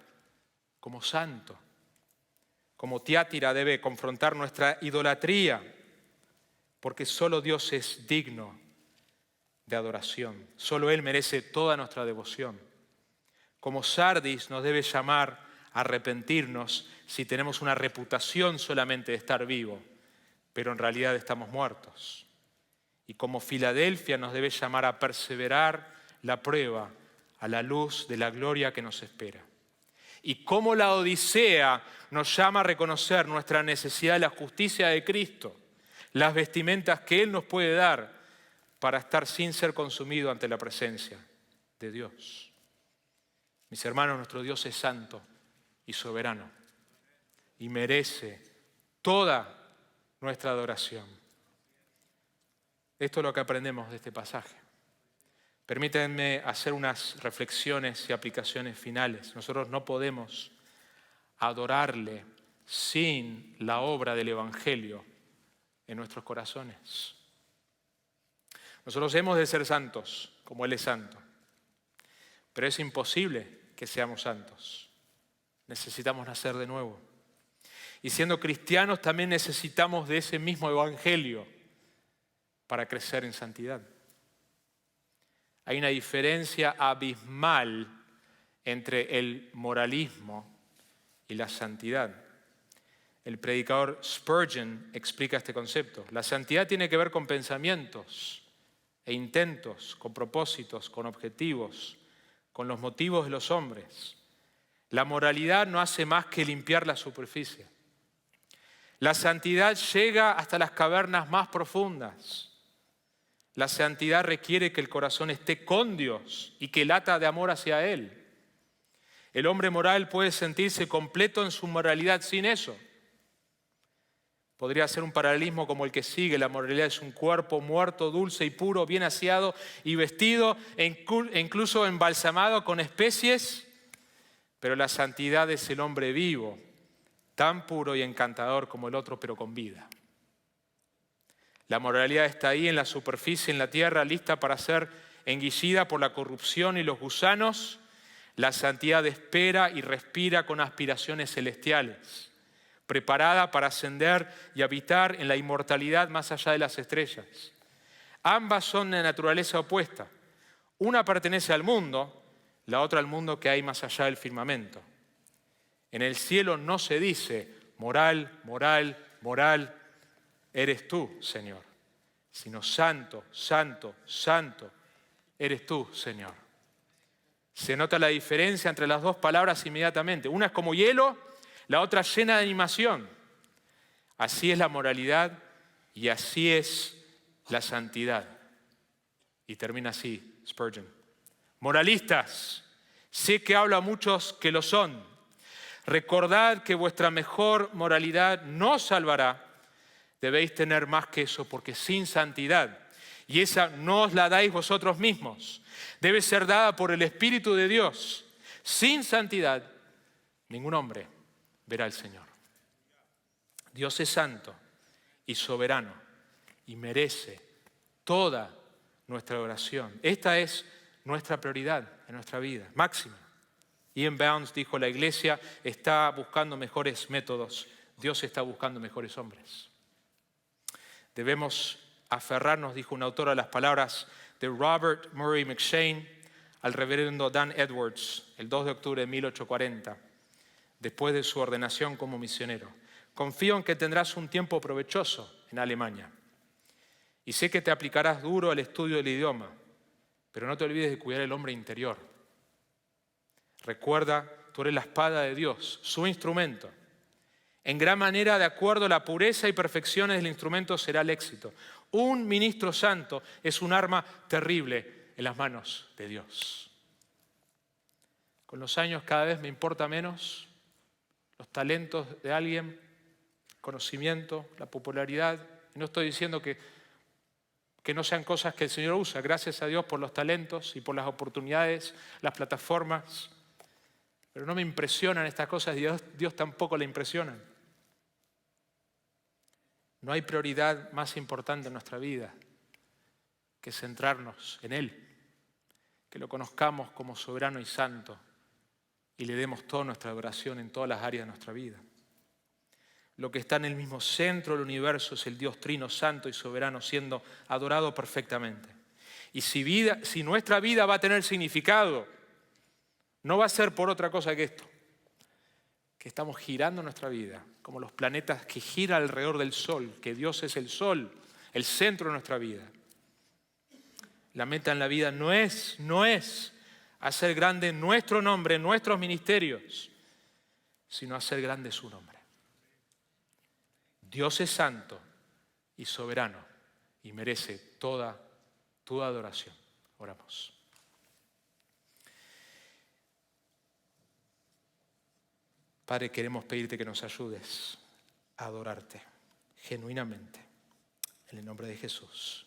como santo. Como Tiátira debe confrontar nuestra idolatría, porque solo Dios es digno de adoración. Solo Él merece toda nuestra devoción. Como Sardis nos debe llamar a arrepentirnos si tenemos una reputación solamente de estar vivo, pero en realidad estamos muertos. Y como Filadelfia nos debe llamar a perseverar la prueba a la luz de la gloria que nos espera. Y como la Odisea nos llama a reconocer nuestra necesidad de la justicia de Cristo, las vestimentas que Él nos puede dar para estar sin ser consumido ante la presencia de Dios. Mis hermanos, nuestro Dios es santo y soberano y merece toda nuestra adoración. Esto es lo que aprendemos de este pasaje. Permítanme hacer unas reflexiones y aplicaciones finales. Nosotros no podemos adorarle sin la obra del Evangelio en nuestros corazones. Nosotros hemos de ser santos, como Él es santo. Pero es imposible que seamos santos. Necesitamos nacer de nuevo. Y siendo cristianos también necesitamos de ese mismo evangelio para crecer en santidad. Hay una diferencia abismal entre el moralismo y la santidad. El predicador Spurgeon explica este concepto. La santidad tiene que ver con pensamientos e intentos, con propósitos, con objetivos, con los motivos de los hombres. La moralidad no hace más que limpiar la superficie. La santidad llega hasta las cavernas más profundas. La santidad requiere que el corazón esté con Dios y que lata de amor hacia Él. El hombre moral puede sentirse completo en su moralidad sin eso. Podría ser un paralelismo como el que sigue. La moralidad es un cuerpo muerto, dulce y puro, bien aseado y vestido e incluso embalsamado con especies. Pero la santidad es el hombre vivo, tan puro y encantador como el otro, pero con vida. La moralidad está ahí en la superficie, en la tierra, lista para ser engullida por la corrupción y los gusanos. La santidad espera y respira con aspiraciones celestiales, preparada para ascender y habitar en la inmortalidad más allá de las estrellas. Ambas son de naturaleza opuesta. Una pertenece al mundo, la otra al mundo que hay más allá del firmamento. En el cielo no se dice moral, moral, moral, eres tú, Señor, sino santo, santo, santo, eres tú, Señor. Se nota la diferencia entre las dos palabras inmediatamente. Una es como hielo, la otra llena de animación. Así es la moralidad y así es la santidad. Y termina así Spurgeon. Moralistas, sé que hablo a muchos que lo son. Recordad que vuestra mejor moralidad no salvará. Debéis tener más que eso, porque sin santidad, y esa no os la dais vosotros mismos, debe ser dada por el Espíritu de Dios. Sin santidad, ningún hombre verá al Señor. Dios es santo y soberano y merece toda nuestra oración. Esta es nuestra prioridad en nuestra vida, máxima. Ian Bounds dijo, la iglesia está buscando mejores métodos, Dios está buscando mejores hombres. Debemos aferrarnos, dijo un autor, a las palabras de Robert Murray McCheyne al reverendo Dan Edwards el 2 de octubre de 1840, después de su ordenación como misionero. Confío en que tendrás un tiempo provechoso en Alemania y sé que te aplicarás duro al estudio del idioma, pero no te olvides de cuidar el hombre interior. Recuerda, tú eres la espada de Dios, su instrumento. En gran manera, de acuerdo a la pureza y perfecciones del instrumento, será el éxito. Un ministro santo es un arma terrible en las manos de Dios. Con los años cada vez me importa menos los talentos de alguien, conocimiento, la popularidad. Y no estoy diciendo que no sean cosas que el Señor usa. Gracias a Dios por los talentos y por las oportunidades, las plataformas. Pero no me impresionan estas cosas, Dios tampoco le impresionan. No hay prioridad más importante en nuestra vida que centrarnos en Él, que lo conozcamos como soberano y santo y le demos toda nuestra adoración en todas las áreas de nuestra vida. Lo que está en el mismo centro del universo es el Dios trino, santo y soberano, siendo adorado perfectamente. Y si nuestra vida va a tener significado, no va a ser por otra cosa que esto, que estamos girando nuestra vida, como los planetas que giran alrededor del Sol, que Dios es el Sol, el centro de nuestra vida. La meta en la vida no es hacer grande nuestro nombre, nuestros ministerios, sino hacer grande su nombre. Dios es santo y soberano y merece toda tu adoración. Oramos. Padre, queremos pedirte que nos ayudes a adorarte genuinamente. En el nombre de Jesús.